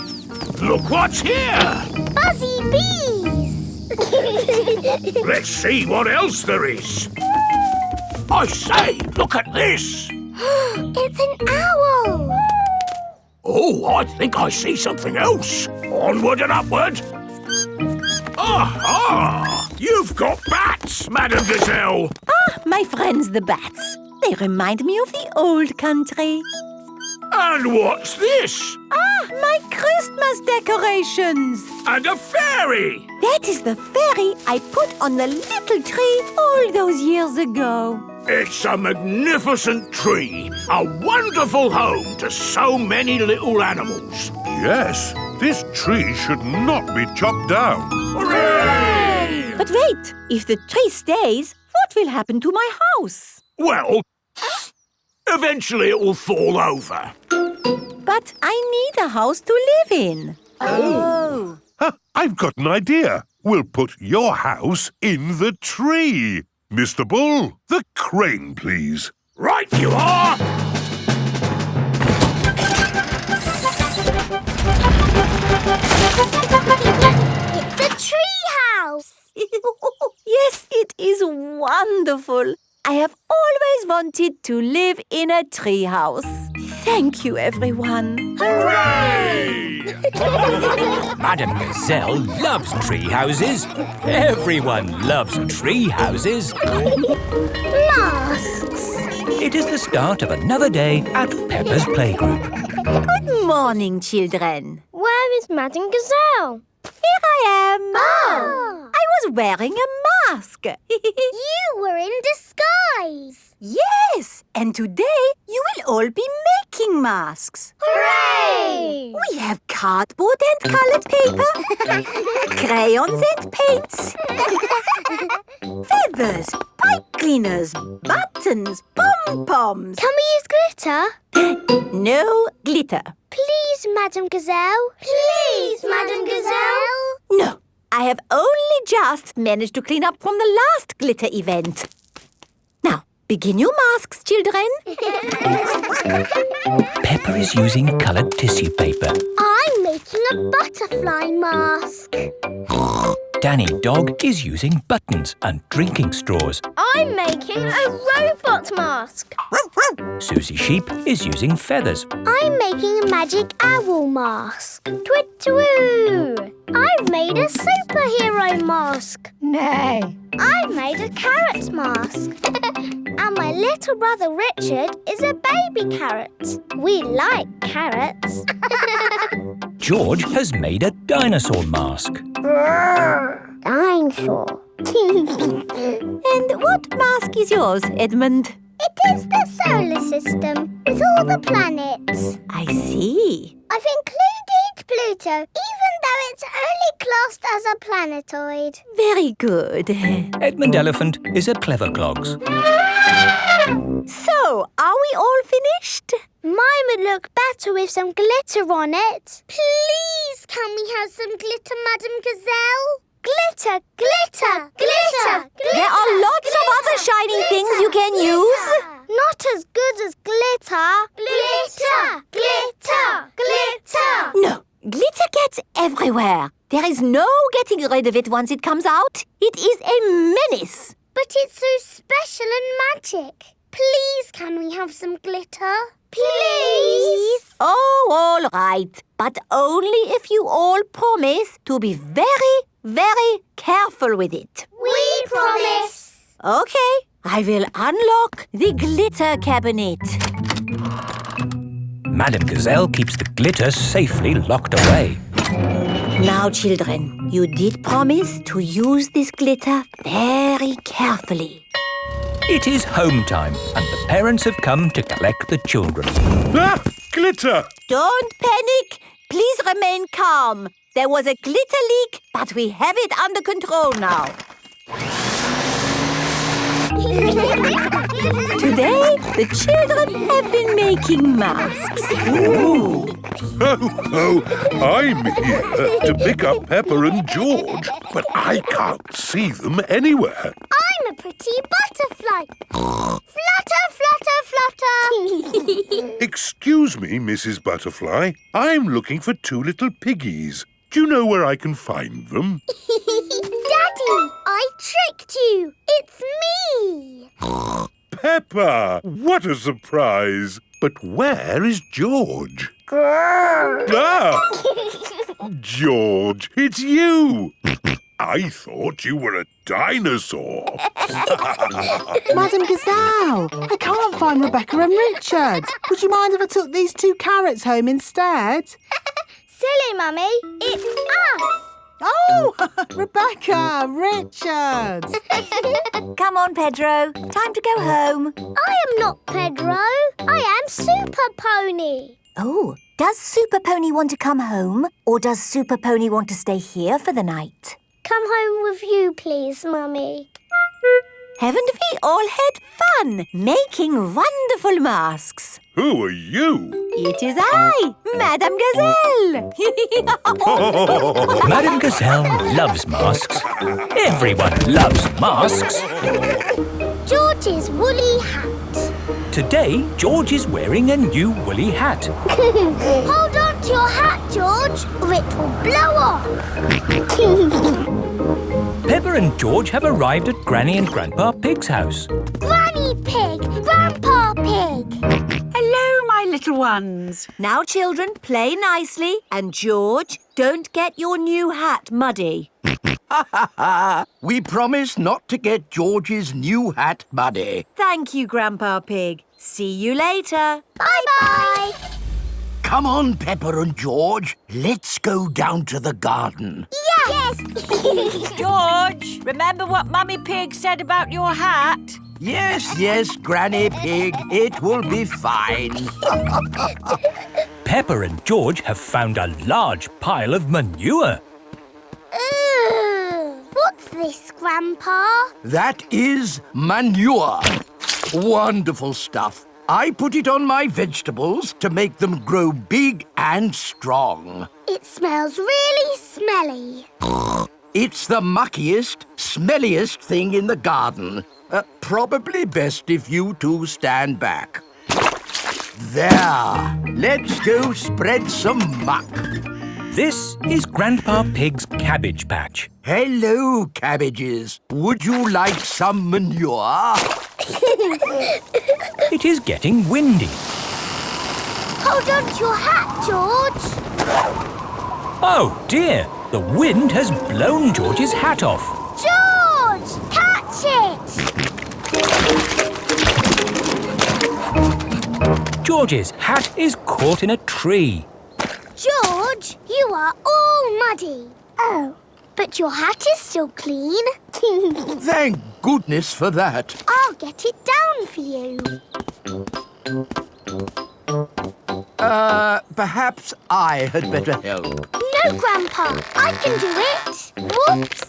Look what's here! Buzzy bees. Let's see what else there is. I say, look at this. It's an owl. Oh, I think I see something else. Onward and upward. Aha! You've got bats, Madame Gazelle. Ah, my friends the bats. They remind me of the old country. And what's this? Ah, my Christmas decorations. And a fairy. That is the fairy I put on the little tree all those years ago. It's a magnificent tree. A wonderful home to so many little animals. Yes, this tree should not be chopped down. Hooray! But wait, if the tree stays, what will happen to my house? Well, eventually it will fall over. But I need a house to live in. Oh. I've got an idea. We'll put your house in the tree. Mr. Bull, the crane, please. Right you are! It's a tree house. Yes, it is wonderful. I have always wanted to live in a tree house. Thank you, everyone. Hooray! Madame Gazelle loves tree houses. Everyone loves tree houses. Masks. It is the start of another day at Peppa's playgroup. Good morning, children. Where is Madame Gazelle? Here I am. Oh. I was wearing a mask. You were in disguise. Yes, and today you will all be making masks. Hooray! We have cardboard and coloured paper, crayons and paints, feathers, pipe cleaners, buttons, pom-poms. Can we use glitter? No glitter. Please, Madame Gazelle. Please, Madame Gazelle. No, I have only just managed to clean up from the last glitter event. Now, begin your masks, children. Peppa is using coloured tissue paper. I'm making a butterfly mask. Danny Dog is using buttons and drinking straws. I'm making a robot mask. Susie Sheep is using feathers. I'm making a magic owl mask. Twit-twoo! I've made a superhero mask. Nay. I've made a carrot mask. And my little brother Richard is a baby carrot. We like carrots. George has made a dinosaur mask. Dinosaur. And what mask is yours, Edmund? It is the solar system with all the planets. I see. I've included Pluto, even though it's only classed as a planetoid. Very good. Edmund Elephant is a clever clogs. So, are we all finished? Mine would look better with some glitter on it. Please, can we have some glitter, Madame Gazelle? Glitter, glitter, glitter, glitter. There are lots of other shiny things you can use. Not as good as glitter. Glitter, glitter, glitter. No, glitter gets everywhere. There is no getting rid of it once it comes out. It is a menace. But it's so special and magic. Please, can we have some glitter? Please. Oh, all right. But only if you all promise to be very, very careful with it. We promise. Okay, I will unlock the glitter cabinet. Madame Gazelle keeps the glitter safely locked away. Now, children, you did promise to use this glitter very carefully. It is home time and the parents have come to collect the children. Ah! Glitter! Don't panic. Please remain calm. There was a glitter leak, but we have it under control now. Today, the children have been making masks. Ooh. Oh, I'm here to pick up Peppa and George, but I can't see them anywhere. I'm a pretty butterfly. Flutter, flutter, flutter. Excuse me, Mrs. Butterfly. I'm looking for two little piggies. Do you know where I can find them? Daddy, I tricked you. It's me. Peppa! What a surprise! But where is George? Ah! George, it's you! I thought you were a dinosaur. Madame Gazelle, I can't find Rebecca and Richard. Would you mind if I took these two carrots home instead? Silly, Mummy. It's us. Oh, Rebecca, Richard. Come on, Pedro. Time to go home. I am not Pedro. I am Super Pony. Oh, does Super Pony want to come home? Or does Super Pony want to stay here for the night? Come home with you, please, Mummy. Haven't we all had fun making wonderful masks? Who are you? It is I, Madame Gazelle. Madame Gazelle loves masks. Everyone loves masks. George's woolly hat. Today, George is wearing a new woolly hat. Hold on to your hat, George, or it will blow off. Peppa and George have arrived at Granny and Grandpa Pig's house. Granny Pig, Grandpa Pig. Hello, my little ones. Now, children, play nicely. And, George, don't get your new hat muddy. We promise not to get George's new hat muddy. Thank you, Grandpa Pig. See you later. Bye-bye. Come on, Peppa and George. Let's go down to the garden. Yeah! Yes! George, remember what Mummy Pig said about your hat? Yes, yes, Granny Pig. It will be fine. Peppa and George have found a large pile of manure. What's this, Grandpa? That is manure. Wonderful stuff. I put it on my vegetables to make them grow big and strong. It smells really smelly. It's the muckiest, smelliest thing in the garden. Probably best if you two stand back. There. Let's go spread some muck. This is Grandpa Pig's cabbage patch. Hello, cabbages. Would you like some manure? It is getting windy. Hold on to your hat, George. Oh dear, the wind has blown George's hat off. George, catch it! George's hat is caught in a tree. George, you are all muddy. Oh, but your hat is still clean. Thank goodness for that. I'll get it down for you. Perhaps I had better help. No, Grandpa, I can do it. Whoops.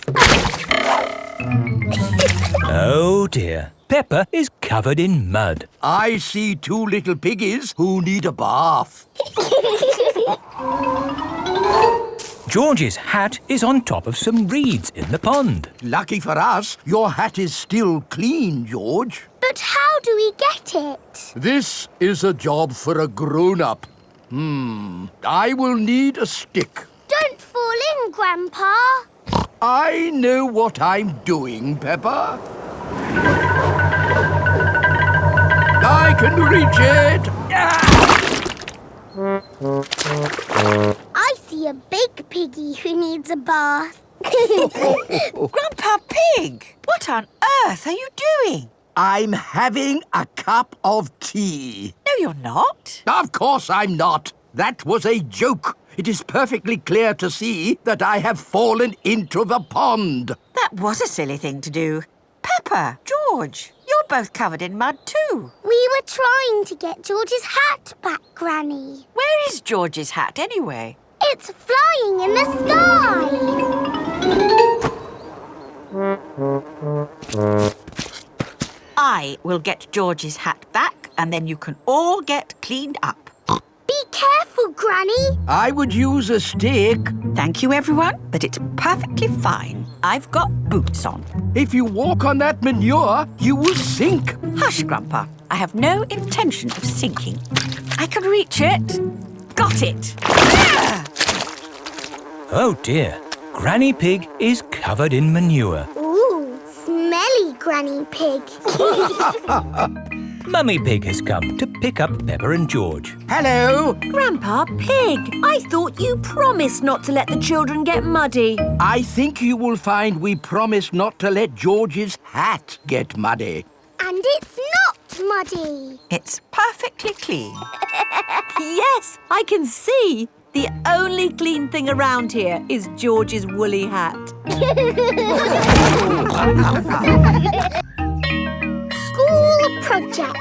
Oh dear, Peppa is covered in mud. I see two little piggies who need a bath. George's hat is on top of some reeds in the pond. Lucky for us, your hat is still clean, George. But how do we get it? This is a job for a grown-up. I will need a stick. Don't fall in, Grandpa. I know what I'm doing, Peppa. I can reach it. I see a big piggy who needs a bath. Grandpa Pig, what on earth are you doing? I'm having a cup of tea. No, you're not. Of course I'm not. That was a joke. It is perfectly clear to see that I have fallen into the pond. That was a silly thing to do. Peppa, George, you're both covered in mud too. We were trying to get George's hat back, Granny. Where is George's hat anyway? It's flying in the sky. I will get George's hat back and then you can all get cleaned up. Be careful, Granny. I would use a stick. Thank you, everyone, but it's perfectly fine. I've got boots on. If you walk on that manure, you will sink. Hush, Grandpa. I have no intention of sinking. I can reach it. Got it. Ah! Oh dear, Granny Pig is covered in manure. Ooh, smelly Granny Pig. Mummy Pig has come to pick up Peppa and George. Hello. Grandpa Pig, I thought you promised not to let the children get muddy. I think you will find we promised not to let George's hat get muddy. And it's not muddy. It's perfectly clean. Yes, I can see. The only clean thing around here is George's woolly hat. School project.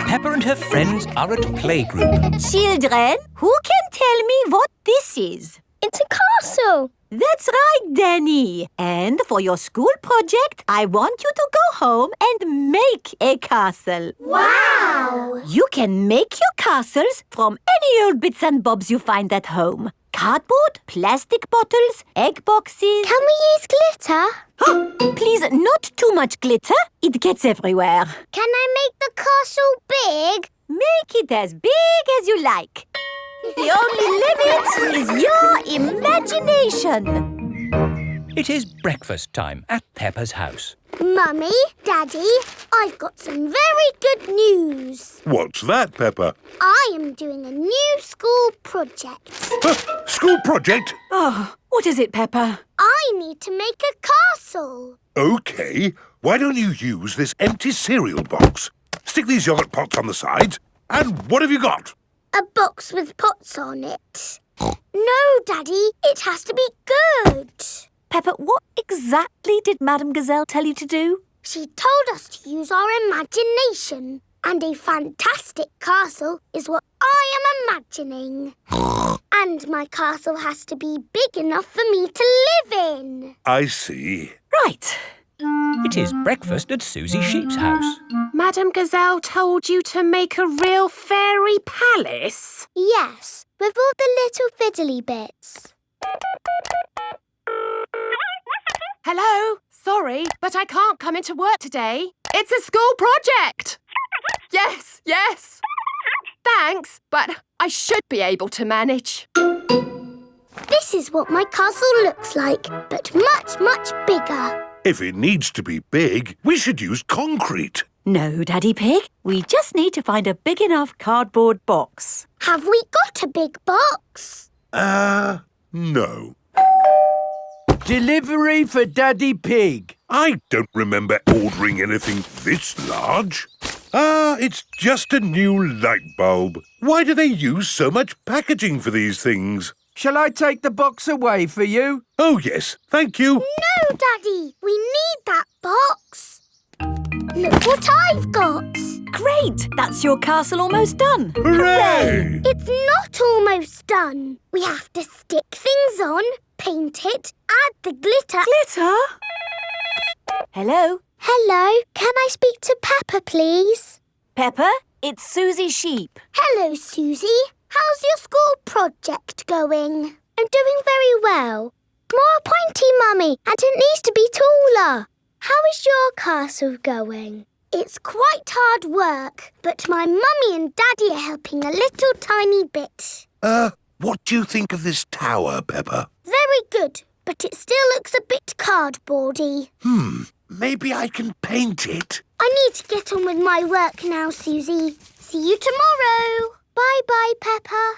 Peppa and her friends are at playgroup. Children, who can tell me what this is? It's a castle. That's right, Danny. And for your school project, I want you to go home and make a castle. Wow! You can make your castles from any old bits and bobs you find at home. Cardboard, plastic bottles, egg boxes. Can we use glitter? Please, not too much glitter. It gets everywhere. Can I make the castle big? Make it as big as you like. The only limit is your imagination. It is breakfast time at Peppa's house. Mummy, Daddy, I've got some very good news. What's that, Peppa? I am doing a new school project. School project? Oh, what is it, Peppa? I need to make a castle. OK. Why don't you use this empty cereal box? Stick these yoghurt pots on the sides. And what have you got? A box with pots on it. No, Daddy, it has to be good. Peppa, what exactly did Madame Gazelle tell you to do? She told us to use our imagination. And a fantastic castle is what I am imagining. And my castle has to be big enough for me to live in. I see. Right. It is breakfast at Susie Sheep's house. Madame Gazelle told you to make a real fairy palace? Yes, with all the little fiddly bits. Hello? Sorry, but I can't come into work today. It's a school project. Yes. Thanks, but I should be able to manage. This is what my castle looks like, but much, much bigger. If it needs to be big, we should use concrete. No, Daddy Pig. We just need to find a big enough cardboard box. Have we got a big box? No. Delivery for Daddy Pig. I don't remember ordering anything this large. It's just a new light bulb. Why do they use so much packaging for these things? Shall I take the box away for you? Oh, yes, thank you. No, Daddy, we need that box. Look what I've got. Great! That's your castle almost done. Hooray! It's not almost done. We have to stick things on, paint it, add the glitter. Glitter? Hello? Hello, can I speak to Peppa, please? Peppa, it's Susie Sheep. Hello, Susie. How's your school project going? I'm doing very well. More pointy, Mummy, and it needs to be taller. How is your castle going? It's quite hard work, but my Mummy and Daddy are helping a little tiny bit. What do you think of this tower, Peppa? Very good, but it still looks a bit cardboardy. Maybe I can paint it. I need to get on with my work now, Susie. See you tomorrow. Bye-bye, Peppa.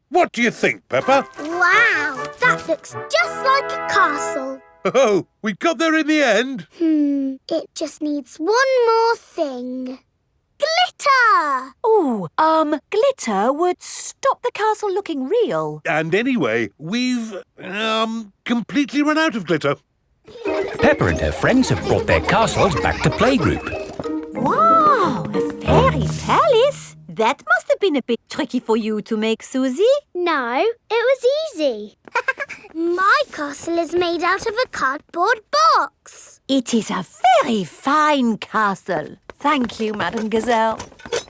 What do you think, Peppa? Wow, that looks just like a castle. Oh, we got there in the end. It just needs one more thing. Glitter! Oh, glitter would stop the castle looking real. And anyway, we've, completely run out of glitter. Peppa and her friends have brought their castles back to playgroup. Wow, a fairy palace? That must have been a bit tricky for you to make, Susie. No, it was easy. My castle is made out of a cardboard box. It is a very fine castle. Thank you, Madame Gazelle.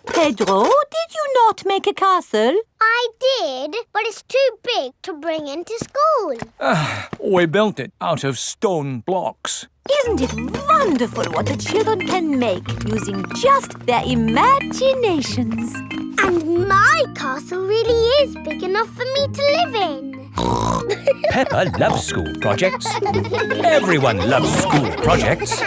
Pedro, did you not make a castle? I did, but it's too big to bring into school. We built it out of stone blocks. Isn't it wonderful what the children can make using just their imaginations? And my castle really is big enough for me to live in. Peppa loves school projects. Everyone loves school projects.